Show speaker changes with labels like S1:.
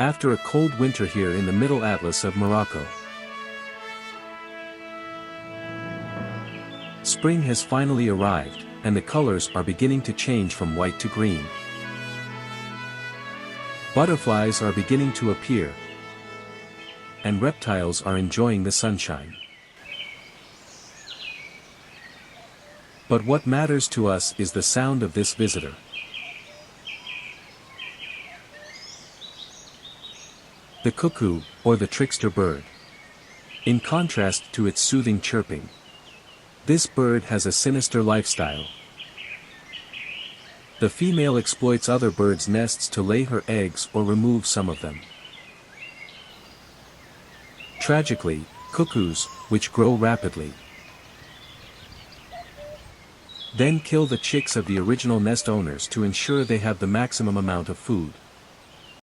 S1: after a cold winter here in the Middle Atlas of Morocco. Spring has finally arrived, and the colors are beginning to change from white to green. Butterflies are beginning to appear, and reptiles are enjoying the sunshine. But what matters to us is the sound of this visitor. The cuckoo, or the trickster bird. In contrast to its soothing chirping, this bird has a sinister lifestyle. The female exploits other birds' nests to lay her eggs or remove some of them. Tragically, cuckoos, which grow rapidly, then kill the chicks of the original nest owners to ensure they have the maximum amount of food.